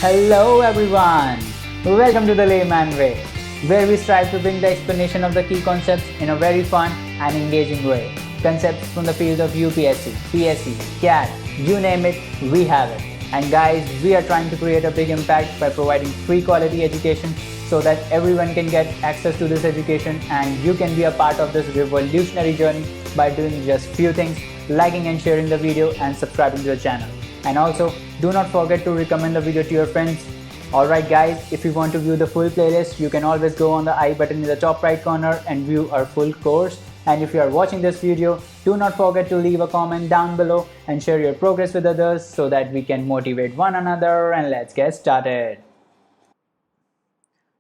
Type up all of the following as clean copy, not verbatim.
Hello everyone! Welcome to the Layman Way, where we strive to bring the explanation of the key concepts in a very fun and engaging way. Concepts from the field of UPSC, PSC, CAT, you name it, we have it. And guys, we are trying to create a big impact by providing free quality education so that everyone can get access to this education and you can be a part of this revolutionary journey by doing just few things, liking and sharing the video and subscribing to the channel. And also, do not forget to recommend the video to your friends. Alright guys, if you want to view the full playlist, you can always go on the I button in the top right corner and view our full course. And if you are watching this video, do not forget to leave a comment down below and share your progress with others so that we can motivate one another, and let's get started.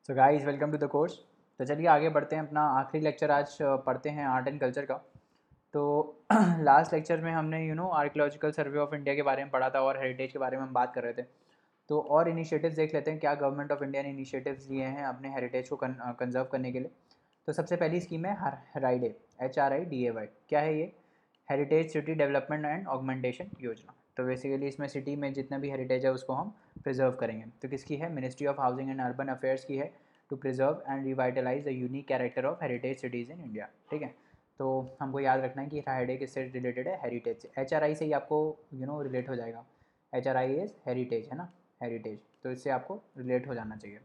So guys, welcome to the course. तो चलिए आगे बढ़ते हैं, अपना आखिरी lecture आज पढ़ते हैं आर्ट एंड कल्चर का। तो लास्ट लेक्चर में हमने आर्कियोलॉजिकल सर्वे ऑफ इंडिया के बारे में पढ़ा था और हेरिटेज के बारे में हम बात कर रहे थे। तो और इनिशिएटिव्स देख लेते हैं क्या गवर्नमेंट ऑफ इंडिया ने इनिशिएटिव्स लिए हैं अपने हेरिटेज को कंजर्व करने के लिए। तो सबसे पहली स्कीम है HRIDAY, HRIDAY। क्या है ये? Heritage city development and augmentation योजना। तो बेसिकली इसमें सिटी में जितना भी हेरिटेज है उसको हम प्रिजर्व करेंगे। तो किसकी है? Ministry of housing and urban affairs की है, to preserve and revitalise the unique character of heritage cities in India. ठीक है, तो हमको याद रखना है कि HRIDAY किससे रिलेटेड है? हेरिटेज से। HRI से ही आपको रिलेट हो जाएगा। HRI इज़ हेरिटेज, है ना, हेरिटेज। तो इससे आपको रिलेट हो जाना चाहिए।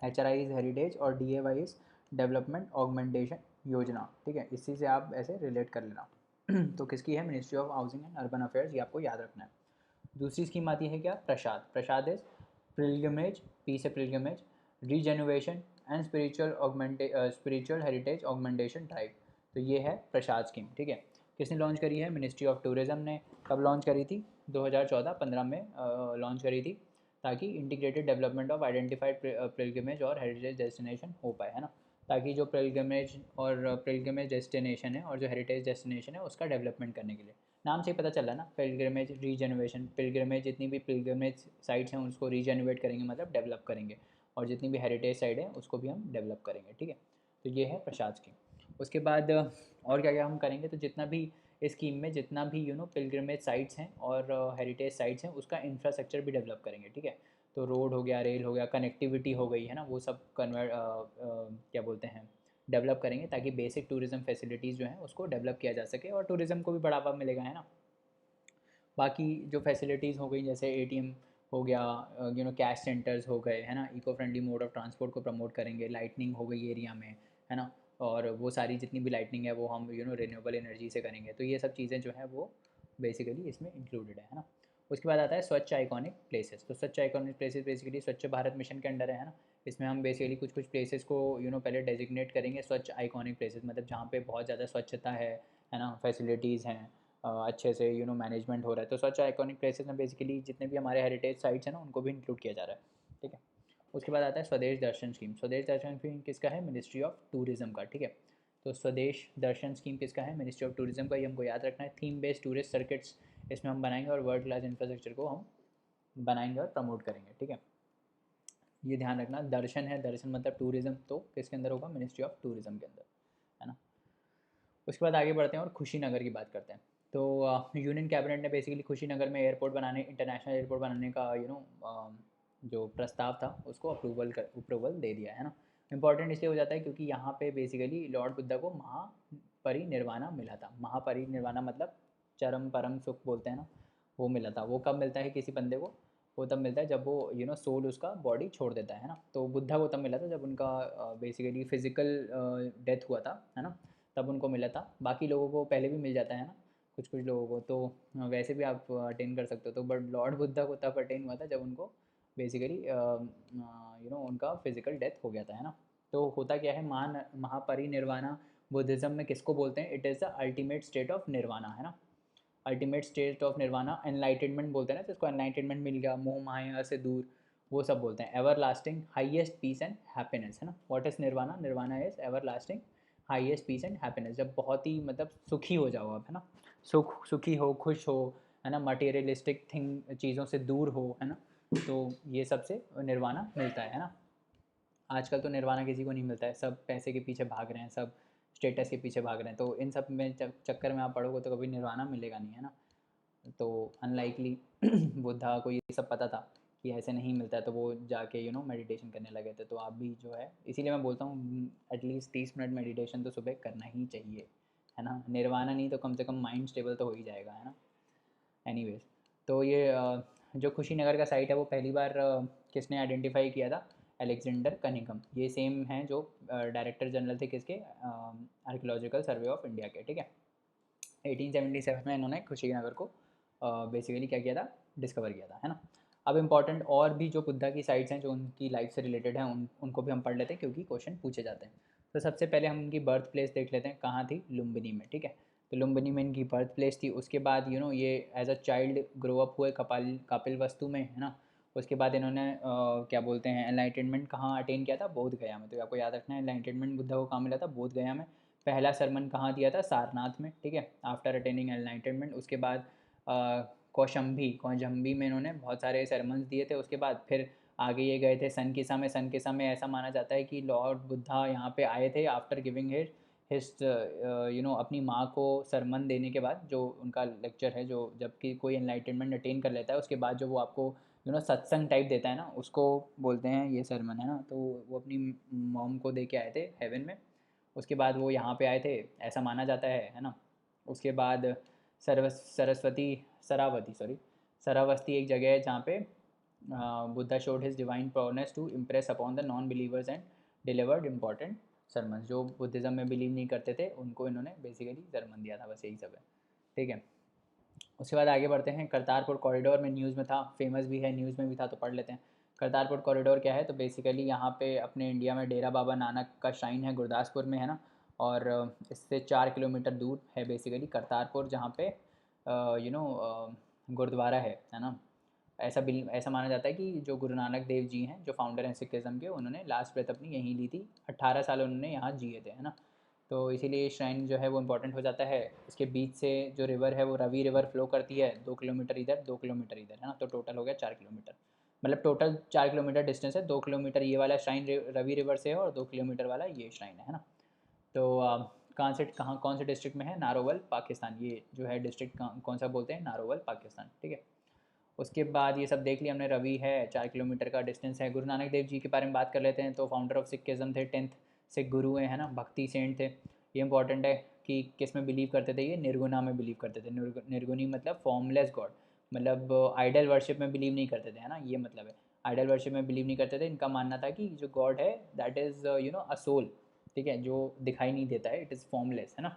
HRI इज़ हेरिटेज और DAY इज़ डेवलपमेंट ऑगमेंटेशन योजना। ठीक है, इसी से आप ऐसे रिलेट कर लेना। तो किसकी है? Ministry of housing and urban affairs, ये आपको याद रखना है। दूसरी स्कीम आती है क्या? Prasad. Prasad is pilgrimage, P से pilgrimage, rejuvenation and spiritual heritage augmentation drive. तो ये है प्रसाद स्कीम। ठीक है, किसने लॉन्च करी है? मिनिस्ट्री ऑफ टूरिज्म ने। कब लॉन्च करी थी? 2014-15 में लॉन्च करी थी, ताकि integrated development of identified pilgrimage और हेरिटेज डेस्टिनेशन हो पाए, है ना। ताकि जो पिलग्रिमेज डेस्टिनेशन है और जो हेरिटेज डेस्टिनेशन है उसका डेवलपमेंट करने के लिए। नाम से ही पता चल रहा है ना, पिलग्रिमेज रीजेनरेशन। पिलग्रिमेज, जितनी भी पिलग्रिमेज साइट्स हैं उसको रीजेनरेट करेंगे, मतलब डेवलप करेंगे, और जितनी भी हेरिटेज साइट है उसको भी हम डेवलप करेंगे। ठीक है, तो ये है प्रसाद स्कीम। उसके बाद और क्या क्या हम करेंगे? तो जितना भी इस स्कीम में जितना भी पिलग्रिमेज साइट्स हैं और हेरिटेज साइट्स हैं उसका इंफ्रास्ट्रक्चर भी डेवलप करेंगे। ठीक है, तो रोड हो गया, रेल हो गया, कनेक्टिविटी हो गई, है ना, वो सब क्या बोलते हैं, डेवलप करेंगे, ताकि बेसिक टूरिज़्म फैसिलिटीज़ जो हैं उसको डेवलप किया जा सके और टूरिज़्म को भी बढ़ावा मिलेगा, है ना। बाकी जो फैसिलिटीज़ हो गई, जैसे ATM हो गया, कैश सेंटर्स हो गए, है ना, eco friendly mode of transport को प्रमोट करेंगे, लाइटनिंग हो गई एरिया में, है ना, और वो सारी जितनी भी लाइटनिंग है वो हम रिन्यूएबल एनर्जी से करेंगे। तो ये सब चीज़ें जो हैं वो बेसिकली इसमें इंक्लूडेड है ना। उसके बाद आता है स्वच्छ आइकॉनिक प्लेसेस। तो स्वच्छ आइकॉनिक प्लेसेस बेसिकली स्वच्छ भारत मिशन के अंडर है ना। इसमें हम बेसिकली कुछ कुछ प्लेसेस को पहले डेजिग्नेट करेंगे स्वच्छ आइकॉनिक प्लेसेस, मतलब जहाँ पे बहुत ज़्यादा स्वच्छता है ना, फैसिलिटीज़ हैं, अच्छे से मैनेजमेंट हो रहा है। तो स्वच्छ आइकॉनिक प्लेसेस में बेसिकली जितने भी हमारे हेरिटेज साइट्स हैं ना उनको भी इंक्लूड किया जा रहा है। ठीक है, उसके बाद आता है स्वदेश दर्शन स्कीम। स्वदेश दर्शन स्कीम किसका है? मिनिस्ट्री ऑफ टूरिज़्म का। ठीक है, तो स्वदेश दर्शन स्कीम किसका है? मिनिस्ट्री ऑफ टूरिज़्म का। ये हमको याद रखना है। थीम बेस्ड टूरिस्ट सर्किट्स इसमें हम बनाएंगे और वर्ल्ड क्लास इंफ्रास्ट्रक्चर को हम बनाएंगे और प्रमोट करेंगे। ठीक है, ये ध्यान रखना। दर्शन है, दर्शन मतलब टूरिज़्म, तो किसके अंदर होगा? मिनिस्ट्री ऑफ टूरिज़्म के अंदर, है ना। उसके बाद आगे बढ़ते हैं और खुशीनगर की बात करते हैं। तो यूनियन कैबिनेट ने बेसिकली खुशीनगर में एयरपोर्ट बनाने, इंटरनेशनल एयरपोर्ट बनाने का जो प्रस्ताव था उसको अप्रूवल दे दिया, है ना। इंपॉर्टेंट इसलिए हो जाता है क्योंकि यहाँ पे बेसिकली लॉर्ड बुद्धा को महापरिनिर्वाणा मिला था। महापरिनिर्वाणा मतलब चरम परम सुख बोलते हैं ना, वो मिला था। वो कब मिलता है किसी बंदे को? वो तब मिलता है जब वो सोल उसका बॉडी छोड़ देता है ना। तो बुद्धा को तब मिला था जब उनका बेसिकली फिजिकल डेथ हुआ था, है ना, तब उनको मिला था। बाकी लोगों को पहले भी मिल जाता है ना, कुछ कुछ लोगों को तो वैसे भी आप अटेन कर सकते हो। तो बट लॉर्ड बुद्धा को तब अटेन हुआ था जब उनको बेसिकली उनका फिजिकल डेथ हो गया था, है ना। तो होता क्या है, महापरिनिर्वाणा बुद्धिज़्म में किसको बोलते हैं? It is the ultimate state of nirvana, है ना। Ultimate state of nirvana, enlightenment बोलते हैं ना, जिसको एनलाइटनमेंट मिल गया, मोह माया से दूर, वो सब बोलते हैं। Everlasting highest peace and happiness, है ना। What is nirvana? Nirvana is everlasting highest peace and happiness. जब बहुत ही मतलब सुखी हो जाओ आप, है ना, सुखी हो, खुश हो, है ना, मटेरियलिस्टिक थिंग चीज़ों से दूर हो, है ना। तो ये सबसे निर्वाणा मिलता है ना। आजकल तो निर्वाणा किसी को नहीं मिलता है, सब पैसे के पीछे भाग रहे हैं, सब स्टेटस के पीछे भाग रहे हैं। तो इन सब में चक्कर में आप पढ़ोगे तो कभी निर्वाणा मिलेगा नहीं, है ना। तो अनलाइकली बुद्धा को ये सब पता था कि ऐसे नहीं मिलता है, तो वो जाके मेडिटेशन करने लगे थे। तो आप भी जो है, इसीलिए मैं बोलता हूँ एटलीस्ट 30 मिनट मेडिटेशन तो सुबह करना ही चाहिए, है ना। निर्वाणा नहीं तो कम से कम माइंड स्टेबल तो हो ही जाएगा, है ना। एनीवेज, तो ये जो कुशीनगर का साइट है वो पहली बार किसने आइडेंटिफाई किया था? Alexander Cunningham. ये सेम हैं जो डायरेक्टर जनरल थे किसके? आर्कियोलॉजिकल सर्वे ऑफ इंडिया के, ठीक है। 1877 में इन्होंने कुशीनगर को बेसिकली क्या किया था? डिस्कवर किया था, है ना। अब इम्पॉर्टेंट और भी जो बुद्धा की साइट्स हैं जो उनकी लाइफ से रिलेटेड हैं उनको भी हम पढ़ लेते हैं, क्योंकि क्वेश्चन पूछे जाते हैं। तो सबसे पहले हम उनकी बर्थ प्लेस देख लेते हैं, कहाँ थी? लुम्बिनी में, ठीक है। तो लुम्बिनी में इनकी बर्थ प्लेस थी। उसके बाद ये as a child grow up हुए कपिल वस्तु में, है ना। उसके बाद इन्होंने क्या बोलते हैं, एनलाइटनमेंट कहाँ अटेन किया था? बोध गया में। तो आपको याद रखना है एनलाइटनमेंट बुद्धा को कहाँ मिला था? बोध गया में। पहला सरमन कहाँ दिया था? सारनाथ में, ठीक है, आफ्टर अटेनिंग एनलाइटनमेंट। उसके बाद कौशंबी में इन्होंने बहुत सारे सरमन्स दिए थे। उसके बाद फिर आगे ये गए थे सनकिसा में। सनकिसा में ऐसा माना जाता है कि लॉर्ड बुद्धा यहाँ पे आए थे आफ्टर गिविंग हिज अपनी माँ को सरमन देने के बाद। जो उनका लेक्चर है, जो जबकि कोई एनलाइटनमेंट अटेन कर लेता है उसके बाद जो वो आपको सत्संग टाइप देता है ना, उसको बोलते हैं ये सरमन, है ना। तो वो अपनी मॉम को दे के आए थे हेवन में। उसके बाद वो यहाँ पे आए थे, ऐसा माना जाता है ना। उसके बाद सरावस्ती एक जगह है जहाँ पे Buddha showed his divine prowess to impress upon the non believers and delivered important sermon. जो बुद्धिज़्म में बिलीव नहीं करते थे उनको इन्होंने बेसिकली सरमन दिया था, बस यही सब है, ठीक है। उसके बाद आगे बढ़ते हैं। करतारपुर कॉरिडोर में न्यूज़ में था, फेमस भी है, न्यूज़ में भी था, तो पढ़ लेते हैं। करतारपुर कॉरिडोर क्या है? तो बेसिकली यहाँ पे अपने इंडिया में डेरा बाबा नानक का श्राइन है, गुरदासपुर में, है ना। और इससे 4 किलोमीटर दूर है बेसिकली करतारपुर, जहाँ पे गुरुद्वारा है ना। ऐसा माना जाता है कि जो गुरु नानक देव जी हैं, जो फाउंडर हैं सिखिज़म के, उन्होंने लास्ट ब्रेथ अपनी यहीं ली थी। 18 साल उन्होंने यहाँ जिए थे, है ना। तो इसीलिए श्राइन जो है वो इम्पोर्टेंट हो जाता है। इसके बीच से जो रिवर है वो रवि रिवर फ्लो करती है, 2 किलोमीटर इधर 2 किलोमीटर इधर, है ना। तो टोटल हो गया 4 किलोमीटर, मतलब टोटल 4 किलोमीटर डिस्टेंस है। 2 किलोमीटर ये वाला श्राइन रवि रिवर से है और 2 किलोमीटर वाला ये श्राइन है ना। तो कहाँ कौन से डिस्ट्रिक्ट में है? नारोवल, पाकिस्तान। ये जो है डिस्ट्रिक्ट कौन सा बोलते हैं? नारोवल, पाकिस्तान, ठीक है। उसके बाद ये सब देख लिया हमने। रवि है, 4 किलोमीटर का डिस्टेंस है। गुरु नानक देव जी के बारे में बात कर लेते हैं। तो फाउंडर ऑफ सिखिज़म थे, 10th सिख गुरु हैं, है ना, भक्ति सेंट थे। ये इंपॉर्टेंट है कि किस में बिलीव करते थे? ये निर्गुणा में बिलीव करते थे। निर्गुणी मतलब फॉर्मलेस गॉड, मतलब आइडल वर्शिप में बिलीव नहीं करते थे, है ना, ये मतलब है। आइडल वर्शिप में बिलीव नहीं करते थे। इनका मानना था कि जो गॉड है दैट इज़ अ सोल, ठीक है, जो दिखाई नहीं देता है, इट इज़ फॉर्मलेस, है ना।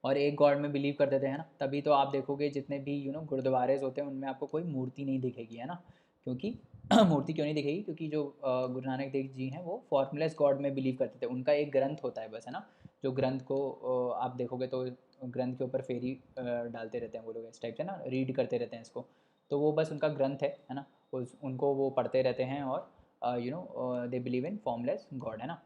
और एक गॉड में बिलीव करते थे, है ना। तभी तो आप देखोगे जितने भी गुरुद्वारे होते हैं उनमें आपको कोई मूर्ति नहीं दिखेगी, है ना। क्योंकि मूर्ति क्यों नहीं दिखेगी? क्योंकि जो गुरु नानक देव जी हैं वो फॉर्मलेस गॉड में बिलीव करते थे। उनका एक ग्रंथ होता है बस, है ना। जो ग्रंथ को आप देखोगे तो ग्रंथ के ऊपर फेरी डालते रहते हैं वो लोग, इस टाइप से ना, रीड करते रहते हैं इसको। तो वो बस उनका ग्रंथ है ना। उनको वो पढ़ते रहते हैं और they believe in formless God, है ना,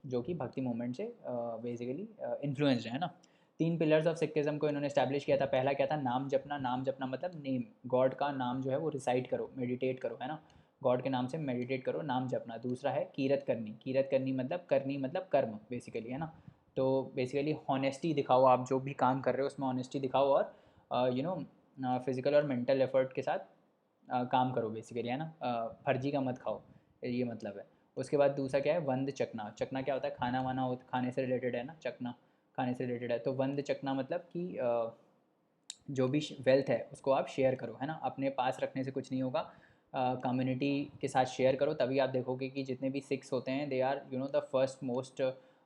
जो कि भक्ति मूवमेंट से बेसिकली इन्फ्लुएंस्ड है ना। 3 पिलर्स ऑफ सिखिज्म को इन्होंने इस्टेब्लिश किया था। पहला क्या था? नाम जपना। नाम जपना मतलब नेम, गॉड का नाम जो है वो रिसाइट करो, मेडिटेट करो, है ना। गॉड के नाम से मेडिटेट करो, नाम जपना। दूसरा है कीरत करनी। कीरत करनी मतलब करनी मतलब कर्म बेसिकली, है ना। तो बेसिकली हॉनेस्टी दिखाओ, आप जो भी काम कर रहे हो उसमें हॉनेस्टी दिखाओ और फिज़िकल और मेंटल एफर्ट के साथ काम करो बेसिकली, है ना। फर्जी का मत खाओ, ये मतलब है। उसके बाद दूसरा क्या है? वंद चखना। चखना क्या होता है? खाना वाना हो, खाने से रिलेटेड है ना, चखना खाने से रिलेटेड है। तो वंद चखना मतलब कि जो भी वेल्थ है उसको आप शेयर करो, है ना। अपने पास रखने से कुछ नहीं होगा, कम्युनिटी के साथ शेयर करो। तभी आप देखोगे कि जितने भी सिक्स होते हैं they are the first most,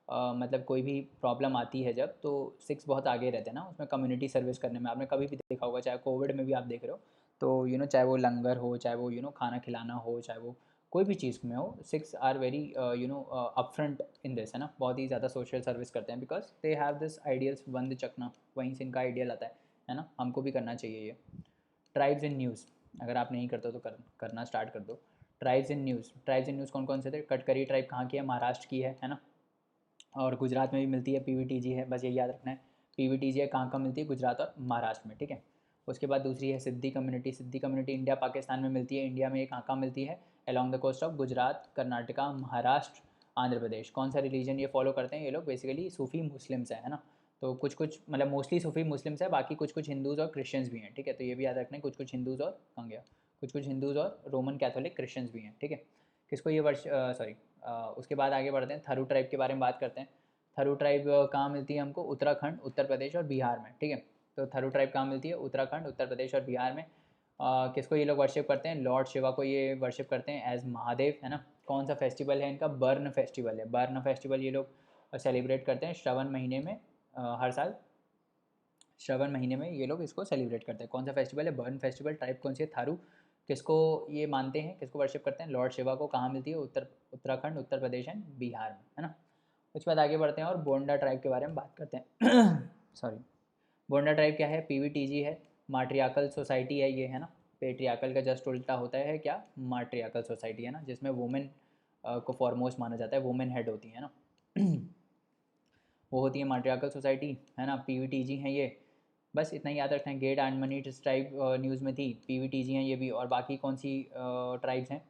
मतलब कोई भी प्रॉब्लम आती है जब, तो सिक्स बहुत आगे रहते हैं ना उसमें, कम्युनिटी सर्विस करने में। आपने कभी भी देखा होगा, चाहे कोविड में भी आप देख रहे हो, तो चाहे वो लंगर हो, चाहे वो खाना खिलाना हो, चाहे वो कोई भी चीज़ में हो, Sikhs are very upfront in this, है ना। बहुत ही ज़्यादा सोशल सर्विस करते हैं because they have this ideals, Vand Chhakna, वहीं से इनका आइडियल आता है ना। हमको भी करना चाहिए ये। ट्राइब्स इन न्यूज़, अगर आप नहीं करते हो तो करना स्टार्ट कर दो। Tribes in news, tribes in news कौन कौन से थे? कटकरी ट्राइब कहाँ की है? महाराष्ट्र की है ना। और गुजरात में भी मिलती है, पीवीटीजी है, बस यही याद रखना है। पीवीटीजी है कहाँ कहाँ मिलती है? गुजरात और महाराष्ट्र में, ठीक है। उसके बाद दूसरी है सिद्धी कम्युनिटी। सिद्धी कम्युनिटी इंडिया पाकिस्तान में मिलती है। इंडिया में ये कहाँ कहाँ मिलती है? Along the coast of Gujarat, Karnataka, Maharashtra, Andhra Pradesh. कौन सा रिलीजन ये फॉलो करते हैं ये लोग? बेसिकली सूफी मुस्लिम्स है ना। तो कुछ कुछ मतलब मोस्टली सूफी मुस्लिम्स है, बाकी कुछ कुछ हिंदूज़ और क्रिश्चियंस भी हैं, ठीक है। तो ये भी याद रखना है, कुछ कुछ हिंदूज़ और कहाँ गया, कुछ कुछ हिंदूज़ और रोमन कैथोलिक क्रिश्चियंस भी हैं, ठीक है। किसको ये वर्ष सॉरी उसके बाद आगे बढ़ते हैं, थारू ट्राइब के बारे में बात करते हैं। थारू ट्राइब कहाँ मिलती है हमको? उत्तराखंड, उत्तर प्रदेश और बिहार में, ठीक है। तो थारू ट्राइब कहाँ मिलती है? उत्तराखंड, उत्तर प्रदेश और बिहार में। किसको ये लोग वर्शिप करते हैं? लॉर्ड शिवा को ये वर्शिप करते हैं एज महादेव, है ना। कौन सा फेस्टिवल है इनका? बर्न फेस्टिवल है। बर्न फेस्टिवल ये लोग सेलिब्रेट करते हैं श्रवण महीने में, हर साल श्रवण महीने में ये लोग इसको सेलिब्रेट करते हैं। कौन सा फेस्टिवल है? Burn festival. ट्राइब कौन सी है? थारू। किसको ये मानते हैं, किसको वर्शिप करते हैं? लॉर्ड शिवा को। कहाँ मिलती है? उत्तराखंड, उत्तर प्रदेश एंड बिहार में, है ना। उसके बाद आगे बढ़ते हैं और बोंडा ट्राइब के बारे में बात करते हैं। सॉरी, बोंडा ट्राइब क्या है? पीवीटीजी है, माट्रियाकल सोसाइटी है ये, है ना। पेट्रियाकल का जस्ट उल्टा होता है क्या? माट्रियाकल सोसाइटी, है ना, जिसमें वुमेन को फॉरमोस्ट माना जाता है, वुमेन हेड होती है ना। वो होती है माट्रियाकल सोसाइटी, है ना। पीवीटीजी हैं ये। बस इतना ही याद रखना है। गेट एंड मनी ट्राइब न्यूज़ में थी, पीवीटीजी हैं ये भी। और बाकी कौन सी ट्राइब्स हैं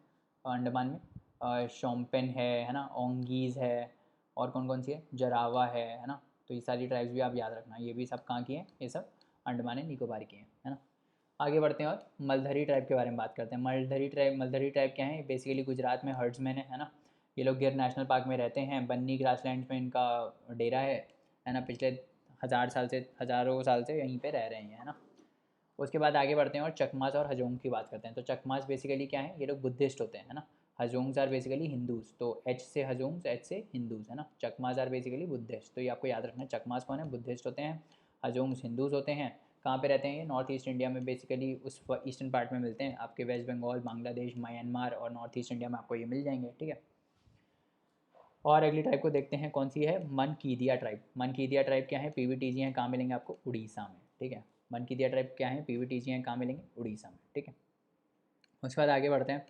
अंडमान में? शोम्पेन है ना, ओंगीज़ है, और कौन कौन सी है? जरावा है ना। तो ये सारी ट्राइब्स भी आप याद रखना, ये भी सब कहाँ की हैं? ये सब अंडमान एंड निकोबार की हैं, है ना। आगे बढ़ते हैं और मलधरी ट्राइब के बारे में बात करते हैं। मलधरी ट्राइब क्या है? बेसिकली गुजरात में हर्ड्समैन है ना। ये लोग गिर नेशनल पार्क में रहते हैं, बन्नी ग्रासलैंड में इनका डेरा है ना। पिछले हज़ारों साल से यहीं पे रह रहे हैं, है ना। उसके बाद आगे बढ़ते हैं और चकमास और हजोंग की बात करते हैं। तो चकमास बेसिकली क्या है? ये लोग बुद्धिस्ट होते हैं, है ना। हजोंग्स आर बेसिकली हिंदूज़, तो एच से हजोंग्स, एच से हिंदूज़, है ना। चकमास आर बेसिकली बुद्धिस्ट, तो ये आपको याद रखना है। चकमास कौन है? बुद्धिस्ट होते हैं। हजोंग्स हिंदूज़ होते हैं। कहाँ पे रहते हैं ये? नॉर्थ ईस्ट इंडिया में, बेसिकली उस ईस्टर्न पार्ट में मिलते हैं। आपके वेस्ट बंगाल, बांग्लादेश, म्यांमार और नॉर्थ ईस्ट इंडिया में आपको ये मिल जाएंगे, ठीक है। और अगली टाइप को देखते हैं, कौन सी है? मनकीदिया ट्राइब। मनकीदिया ट्राइब क्या है? पीवीटीजी हैं, कहाँ मिलेंगे आपको? उड़ीसा में, ठीक है। मनकीदिया ट्राइब क्या है? पीवीटीजी हैं, कहाँ मिलेंगे? उड़ीसा में, ठीक है। उसके बाद आगे बढ़ते हैं।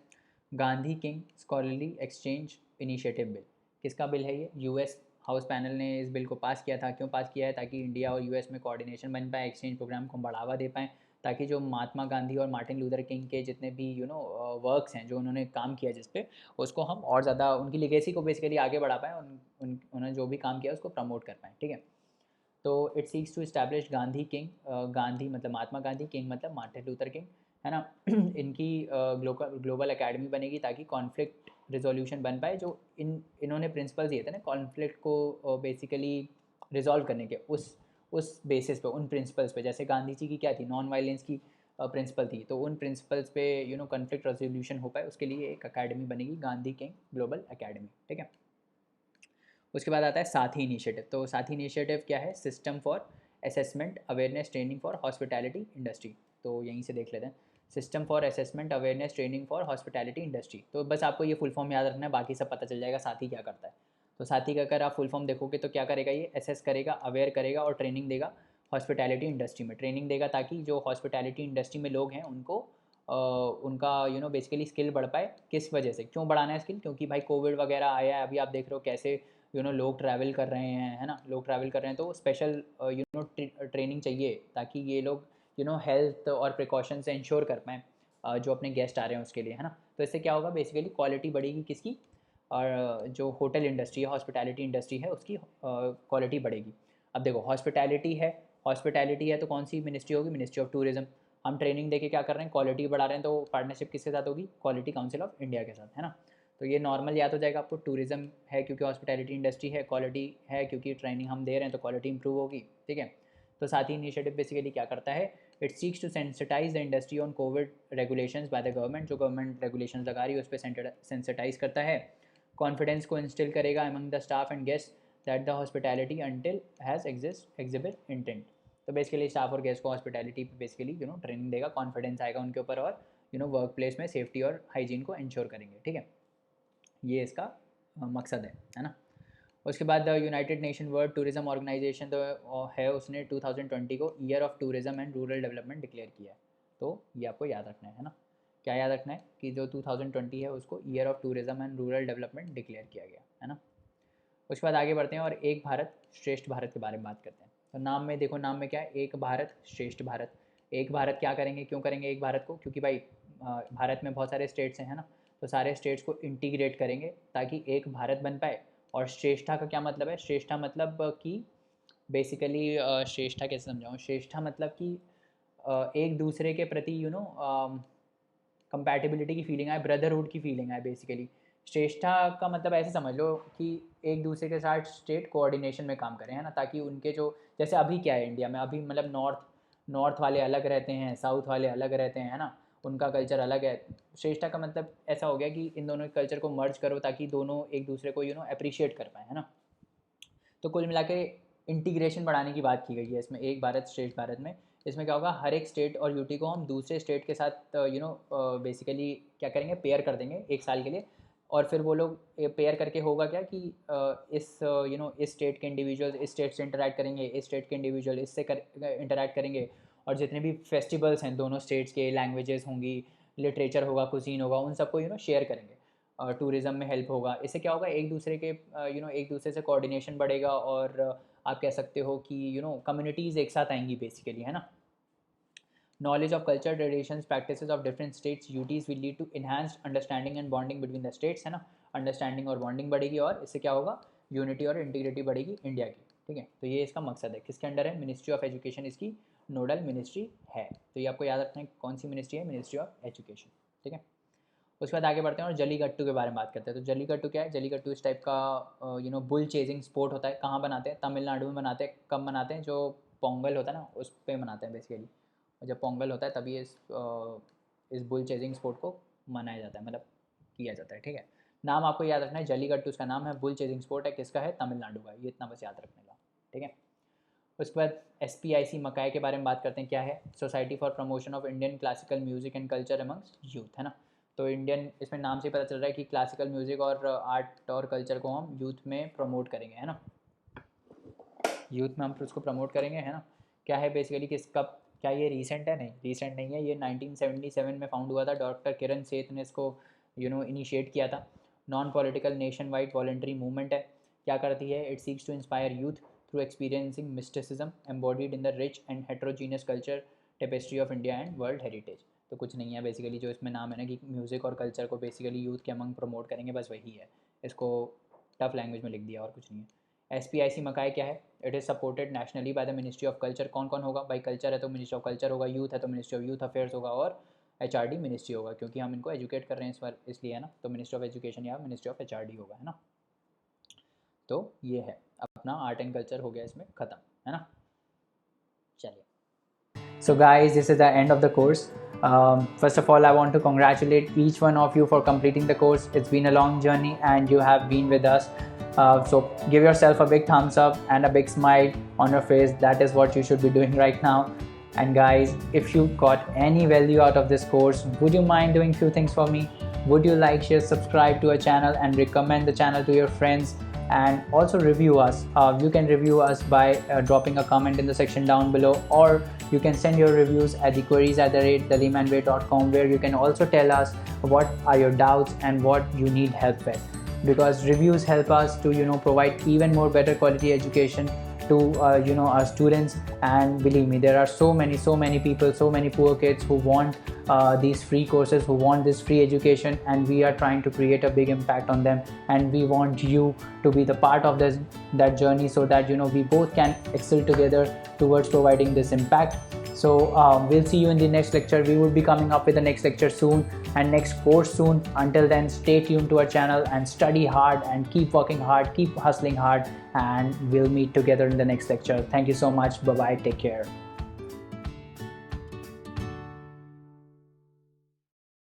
Gandhi king scholarly exchange initiative bill, किसका बिल है ये? यूएस हाउस पैनल ने इस बिल को पास किया था। क्यों पास किया है? ताकि इंडिया और यूएस में कोऑर्डिनेशन बन पाए, एक्सचेंज प्रोग्राम को बढ़ावा दे पाएँ, ताकि जो महात्मा गांधी और मार्टिन लूथर किंग के जितने भी वर्क्स हैं, जो उन्होंने काम किया जिस पे, उसको हम और ज़्यादा उनकी लिगेसी को बेसिकली आगे बढ़ा पाएँ, उन्होंने जो भी काम किया उसको प्रमोट कर पाएँ, ठीक है। तो it seeks to establish Gandhi King, Gandhi मतलब महात्मा गांधी, किंग मतलब मार्टिन लूथर किंग, है ना। इनकी ग्लोबल एकेडमी बनेगी ताकि कॉन्फ्लिक्ट रिजोल्यूशन बन पाए। जो इन्होंने प्रिंसिपल्स दिए थे ना कॉन्फ्लिक्ट को बेसिकली रिजॉल्व करने के, उस बेसिस पे, उन प्रिंसिपल्स पे, जैसे गांधी जी की क्या थी? नॉन वायलेंस की प्रिंसिपल थी। तो उन प्रिंसिपल्स पे कॉन्फ्लिक्ट रेजोल्यूशन हो पाए, उसके लिए एक अकेडमी बनेगी, गांधी किंग ग्लोबल एकेडमी, ठीक है। उसके बाद आता है साथी इनिशिएटिव। तो साथी इनिशिएटिव क्या है? System for assessment awareness training for hospitality industry. तो यहीं से देख लेते हैं, system for assessment awareness training for hospitality industry. तो बस आपको ये फुल फॉर्म याद रखना है, बाकी सब पता चल जाएगा साथी क्या करता है। तो साथी का अगर आप फुल फॉर्म देखोगे तो क्या करेगा? ये असेस करेगा, अवेयर करेगा और ट्रेनिंग देगा हॉस्पिटैलिटी इंडस्ट्री में। ट्रेनिंग देगा ताकि जो हॉस्पिटैलिटी इंडस्ट्री में लोग हैं उनको उनका बेसिकली स्किल बढ़ पाए। किस वजह से, क्यों बढ़ाना है स्किल? क्योंकि भाई कोविड वगैरह आया है, अभी आप देख रहे हो कैसे लोग ट्रैवल कर रहे हैं, है ना। लोग ट्रैवल कर रहे हैं, तो स्पेशल ट्रेनिंग चाहिए ताकि ये लोग हेल्थ और प्रिकॉशन से इंश्योर कर पाएँ जो अपने गेस्ट आ रहे हैं उसके लिए, है ना। तो इससे क्या होगा? बेसिकली क्वालिटी बढ़ेगी किसकी? और जो होटल इंडस्ट्री है, हॉस्पिटैलिटी इंडस्ट्री है, उसकी क्वालिटी बढ़ेगी। अब देखो, हॉस्पिटैलिटी है तो कौन सी मिनिस्ट्री होगी? Ministry of tourism. हम ट्रेनिंग देके क्या कर रहे हैं? क्वालिटी बढ़ा रहे हैं, तो पार्टनरशिप किसके साथ होगी? क्वालिटी काउंसिल ऑफ इंडिया के साथ, है ना। तो ये नॉर्मल याद हो जाएगा आपको। टूरिज्म है क्योंकि हॉस्पिटैलिटी इंडस्ट्री है, क्वालिटी है क्योंकि ट्रेनिंग हम दे रहे हैं तो क्वालिटी इंप्रूव होगी, ठीक है। तो साथ ही इनिशिएटिव बेसिकली क्या करता है? It seeks to sensitise the industry on COVID regulations by the government. जो गवर्नमेंट रेगुलेशंस लगा रही है उस पर सेंसिटाइज करता है। कॉन्फिडेंस को इंस्टिल करेगा among the staff and guest that the hospitality until has exhibit intent. तो बेसिकली स्टाफ और गेस्ट को हॉस्पिटैलिटी पे बेसिकली ट्रेनिंग देगा, कॉन्फिडेंस आएगा उनके ऊपर, और वर्क प्लेस में सेफ्टी और हाइजीन को इंश्योर करेंगे, ठीक है। ये इसका मकसद है ना। उसके बाद United Nation World Tourism Organization तो है, उसने 2020 को year of tourism and rural development declare किया है। तो ये आपको याद रखना है ना। क्या याद रखना है? कि जो 2020 है उसको year of tourism and rural development declare किया गया है ना। उसके बाद आगे बढ़ते हैं और एक भारत श्रेष्ठ भारत के बारे में बात करते हैं। तो नाम में देखो, नाम में क्या है? एक भारत श्रेष्ठ भारत। एक भारत क्या करेंगे, क्यों करेंगे एक भारत को? क्योंकि भाई भारत में बहुत सारे स्टेट्स हैं, है ना। तो सारे स्टेट्स को इंटीग्रेट करेंगे ताकि एक भारत बन पाए। और श्रेष्ठा का क्या मतलब है? श्रेष्ठा मतलब कि बेसिकली श्रेष्ठा कैसे समझाऊँ? श्रेष्ठा मतलब कि एक दूसरे के प्रति कंपैटिबिलिटी की फीलिंग आए, ब्रदरहुड की फीलिंग आए बेसिकली। श्रेष्ठा का मतलब ऐसे समझ लो कि एक दूसरे के साथ स्टेट कोऑर्डिनेशन में काम करें, है ना, ताकि उनके जो, जैसे अभी क्या है इंडिया में, अभी मतलब नॉर्थ वाले अलग रहते हैं, साउथ वाले अलग रहते हैं, है ना, उनका कल्चर अलग है। श्रेष्ठा का मतलब ऐसा हो गया कि इन दोनों के कल्चर को मर्ज करो ताकि दोनों एक दूसरे को अप्रिशिएट कर पाएँ, है ना। तो कुल मिला के इंटीग्रेशन बढ़ाने की बात की गई है इसमें, एक भारत श्रेष्ठ भारत में। इसमें क्या होगा, हर एक स्टेट और यूटी को हम दूसरे स्टेट के साथ बेसिकली क्या करेंगे, पेयर कर देंगे 1 साल के लिए। और फिर वो लोग पेयर करके होगा क्या कि इस स्टेट के इंडिविजुअल्स इस स्टेट से इंटरेक्ट करेंगे, इस स्टेट के इंडिविजुअल इससे इंटरेक्ट करेंगे, और जितने भी फेस्टिवल्स हैं दोनों स्टेट्स के, लैंग्वेजेस होंगी, लिटरेचर होगा, कुजीन होगा, उन सबको शेयर करेंगे। टूरिज़्म में हेल्प होगा। इससे क्या होगा, एक दूसरे के एक दूसरे से कोऑर्डिनेशन बढ़ेगा, और आप कह सकते हो कि कम्युनिटीज़ एक साथ आएंगी बेसिकली, है ना। Knowledge of culture, traditions, practices of different states, UTs will lead to enhanced understanding and bonding between the states, है ना। अंडरस्टैंडिंग और बॉन्डिंग बढ़ेगी, और इससे क्या होगा, यूनिटी और इंटीग्रिटी बढ़ेगी इंडिया की, ठीक है। तो ये इसका मकसद है। किसके अंडर है, मिनिस्ट्री ऑफ एजुकेशन इसकी नोडल मिनिस्ट्री है। तो ये आपको याद रखना है कौन सी मिनिस्ट्री है, मिनिस्ट्री ऑफ एजुकेशन, ठीक है। उसके बाद आगे बढ़ते हैं और जलीकट्टू के बारे में बात करते हैं। तो जलीकट्टू क्या है, जलीकट्टू इस टाइप का बुल चेजिंग स्पोर्ट होता है। कहाँ बनाते हैं, तमिलनाडु में बनाते हैं। कब बनाते हैं, जो पोंगल होता है ना उस पर बनाते हैं बेसिकली। और जब पोंगल होता है तभी इस बुल चेजिंग स्पोर्ट को मनाया जाता है, मतलब किया जाता है, ठीक है। नाम आपको याद रखना है, जलीकट्टू उसका नाम है, बुल चेजिंग स्पोर्ट है, किसका है, तमिलनाडु का। ये इतना बस याद रखने का, ठीक है। उसके बाद SPIC मकाई के बारे में बात करते हैं। क्या है, society for promotion of Indian classical music and culture amongst youth, है ना। तो इंडियन, इसमें नाम से पता चल रहा है कि क्लासिकल म्यूज़िक और आर्ट और कल्चर को हम यूथ में प्रमोट करेंगे, है ना। यूथ में हम उसको प्रमोट करेंगे, है ना। क्या है बेसिकली, किस कब, क्या ये रीसेंट है, नहीं रीसेंट नहीं है, ये 1977 में फाउंड हुआ था। डॉक्टर किरण सेठ ने इसको इनिशिएट किया था। Non political nation wide voluntary movement है। क्या करती है, it seeks to inspire youth through experiencing mysticism embodied in the rich and heterogeneous culture tapestry of India and world heritage. तो कुछ नहीं है बेसिकली, जो इसमें नाम है ना कि म्यूज़िक और कल्चर को बेसिकली यूथ के अमंग प्रमोट करेंगे, बस वही है। इसको टफ लैंग्वेज में लिख दिया और कुछ नहीं है। SPIC मकाई क्या है, it is supported nationally by the ministry of culture. कौन कौन होगा भाई, कल्चर है तो मिनिस्ट्री ऑफ कल्चर होगा, यूथ है तो मिनिस्ट्री ऑफ यूथ अफेयर्स होगा, और HRD मिनिस्ट्री होगा, क्योंकि हम इनको एजुकेट कर रहे हैं इस बार इसलिए, है ना। तो मिनिस्ट्री ऑफ एजुकेशन या मिनिस्ट्री ऑफ HRD होगा, है ना। तो ये है अपना आर्ट एंड कल्चर हो गया इसमें ख़त्म, है ना। चलिए, so guys, this is the end of the course. First of all, I want to congratulate each one of you for completing the course. It's been a long journey and you have been with us. So give yourself a big thumbs up and a big smile on your face. That is what you should be doing right now. And guys, if you got any value out of this course, would you mind doing few things for me? Would you like, share, subscribe to our channel and recommend the channel to your friends? And also review us. You can review us by dropping a comment in the section down below, or you can send your reviews at thequeries@theleemanway.com, where you can also tell us what are your doubts and what you need help with, because reviews help us to provide even more better quality education to our students. And believe me, there are so many people, so many poor kids who want these free courses, who want this free education, and we are trying to create a big impact on them, and we want you to be the part of that journey, so that we both can excel together towards providing this impact. So we'll see you in the next lecture. We will be coming up with the next lecture soon and next course soon. Until then, stay tuned to our channel and study hard and keep working hard, keep hustling hard, and we'll meet together in the next lecture. Thank you so much. Bye bye, take care.